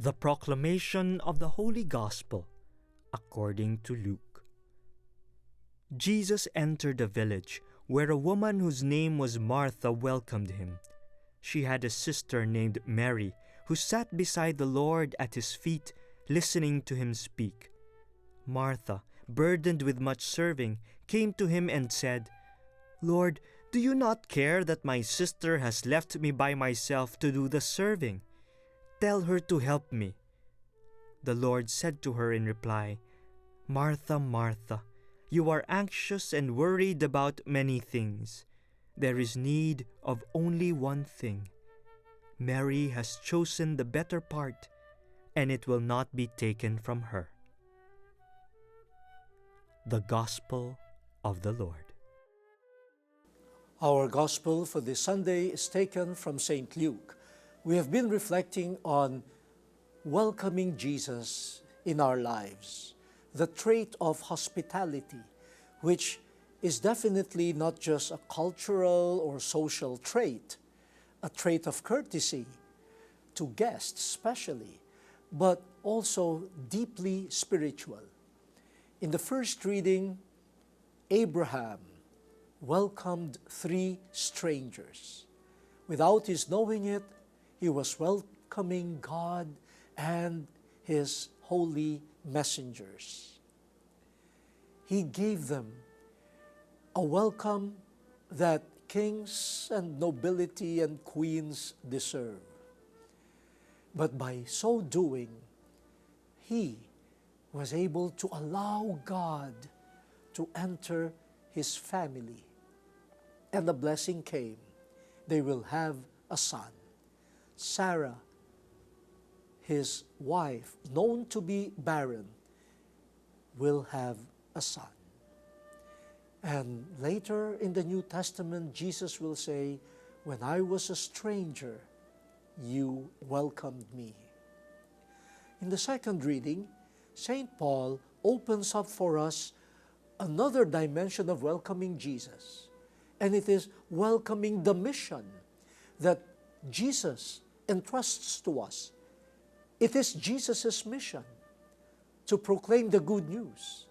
The proclamation of the Holy Gospel according to Luke. Jesus entered a village where a woman whose name was Martha welcomed him. She had a sister named Mary who sat beside the Lord at his feet, listening to him speak. Martha, burdened with much serving, came to him and said, "Lord, do you not care that my sister has left me by myself to do the serving? Tell her to help me." The Lord said to her in reply, "Martha, Martha, you are anxious and worried about many things. There is need of only one thing. Mary has chosen the better part, and it will not be taken from her." The Gospel of the Lord. Our Gospel for this Sunday is taken from St. Luke. We have been reflecting on welcoming Jesus in our lives, the trait of hospitality, which is definitely not just a cultural or social trait, a trait of courtesy to guests especially, but also deeply spiritual. In the first reading, Abraham welcomed 3 strangers. Without his knowing it, he was welcoming God and his holy messengers. He gave them a welcome that kings and nobility and queens deserve. But by so doing, he was able to allow God to enter his family. And the blessing came. They will have a son. Sarah, his wife, known to be barren, will have a son. And later in the New Testament, Jesus will say, "When I was a stranger, you welcomed me." In the second reading, St. Paul opens up for us another dimension of welcoming Jesus, and it is welcoming the mission that Jesus entrusts to us. It is Jesus' mission to proclaim the good news,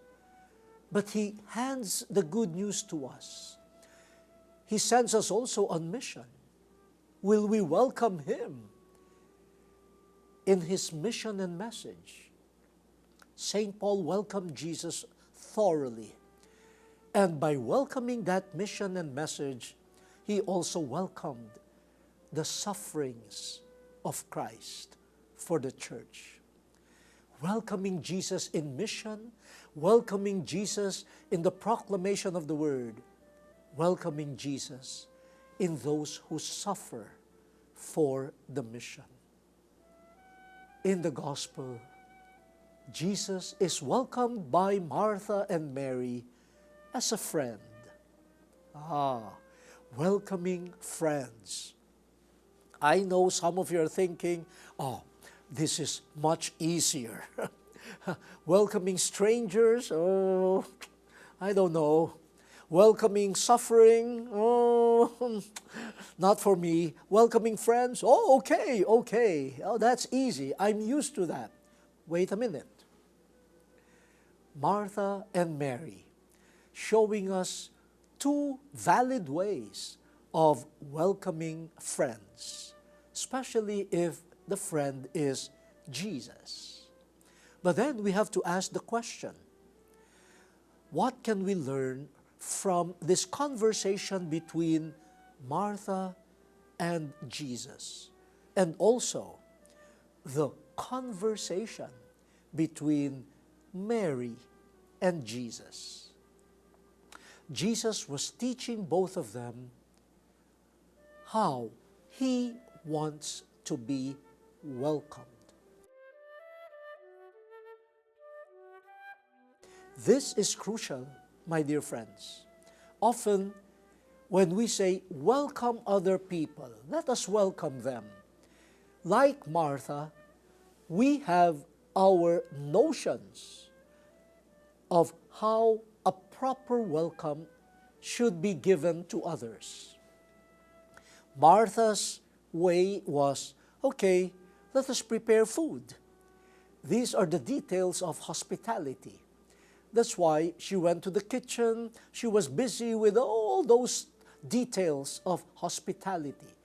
but he hands the good news to us. He sends us also on mission. Will we welcome him in his mission and message? St. Paul welcomed Jesus thoroughly. And by welcoming that mission and message, he also welcomed the sufferings of Christ for the church. Welcoming Jesus in mission, welcoming Jesus in the proclamation of the word, welcoming Jesus in those who suffer for the mission. In the Gospel, Jesus is welcomed by Martha and Mary as a friend. Welcoming friends. I know some of you are thinking, this is much easier. Welcoming strangers, I don't know. Welcoming suffering, not for me. Welcoming friends, okay. That's easy. I'm used to that. Wait a minute. Martha and Mary, showing us 2 valid ways of welcoming friends, especially if the friend is Jesus. But then we have to ask the question, what can we learn from this conversation between Martha and Jesus, and also the conversation between Mary and Jesus? Jesus was teaching both of them how he wants to be welcomed. This is crucial, my dear friends. Often, when we say, welcome other people, let us welcome them. Like Martha, we have our notions of how a proper welcome should be given to others. Martha's way was, okay, let us prepare food. These are the details of hospitality. That's why she went to the kitchen. She was busy with all those details of hospitality.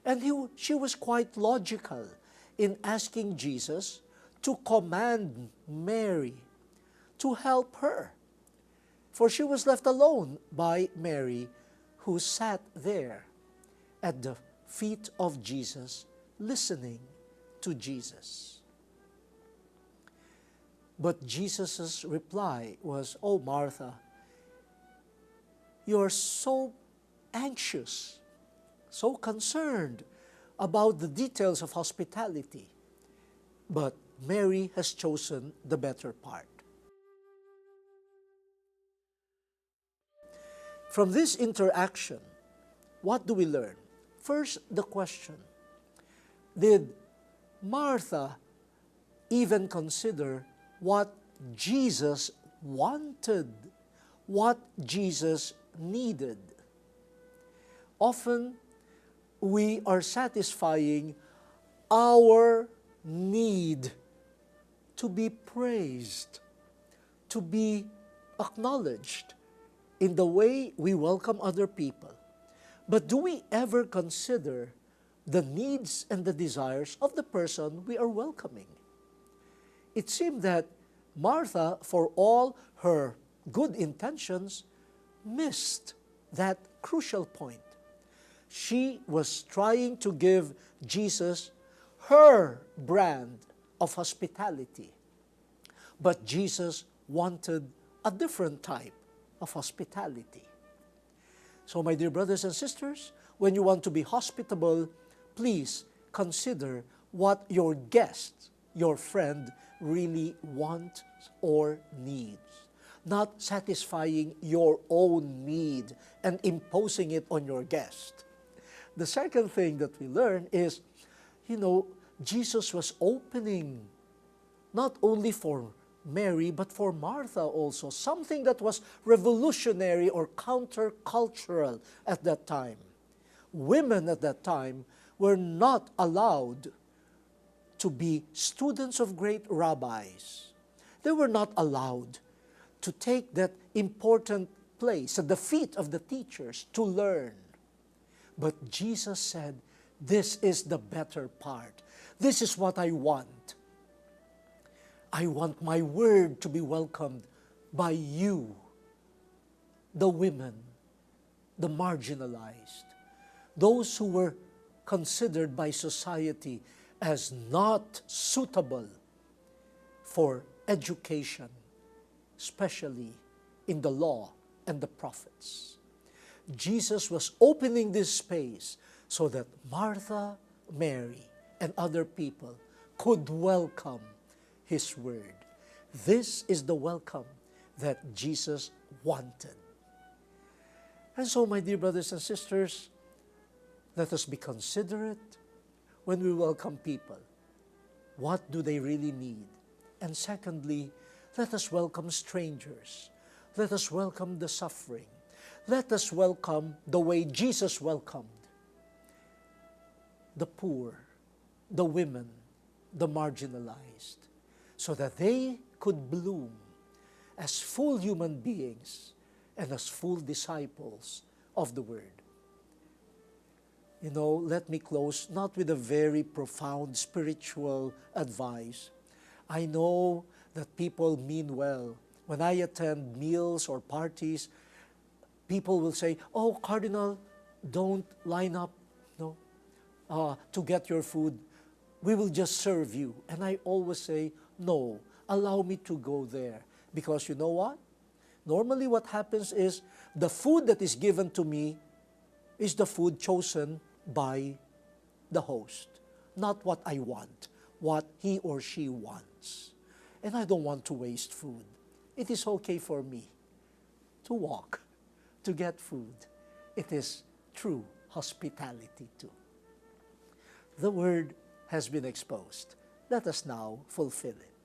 And she was quite logical in asking Jesus to command Mary to help her. For she was left alone by Mary, who sat there at the feet of Jesus, listening to Jesus. But Jesus' reply was, "Oh, Martha, you're so anxious, so concerned about the details of hospitality, but Mary has chosen the better part." From this interaction, what do we learn? First, the question: did Martha even consider what Jesus wanted, what Jesus needed? Often, we are satisfying our need to be praised, to be acknowledged in the way we welcome other people. But do we ever consider the needs and the desires of the person we are welcoming? It seemed that Martha, for all her good intentions, missed that crucial point. She was trying to give Jesus her brand of hospitality, but Jesus wanted a different type of hospitality. So, my dear brothers and sisters, when you want to be hospitable, please consider what your guest, your friend, really wants or needs. Not satisfying your own need and imposing it on your guest. The second thing that we learn is, Jesus was opening not only for Mary, but for Martha also, something that was revolutionary or countercultural at that time. Women at that time were not allowed to be students of great rabbis. They were not allowed to take that important place at the feet of the teachers to learn. But Jesus said, "This is the better part. This is what I want. I want my word to be welcomed by you, the women, the marginalized, those who were considered by society as not suitable for education, especially in the law and the prophets." Jesus was opening this space so that Martha, Mary, and other people could welcome His word. This is the welcome that Jesus wanted. And so, my dear brothers and sisters, let us be considerate when we welcome people. What do they really need? And secondly, let us welcome strangers. Let us welcome the suffering. Let us welcome the way Jesus welcomed the poor, the women, the marginalized, so that they could bloom as full human beings and as full disciples of the Word. Let me close not with a very profound spiritual advice. I know that people mean well. When I attend meals or parties, people will say, "Oh, Cardinal, don't line up to get your food. We will just serve you." And I always say, "No, allow me to go there." Because you know what? Normally what happens is the food that is given to me is the food chosen by the host, not what I want, what he or she wants. And I don't want to waste food. It is okay for me to walk, to get food. It is true hospitality too. The word has been exposed. Let us now fulfill it.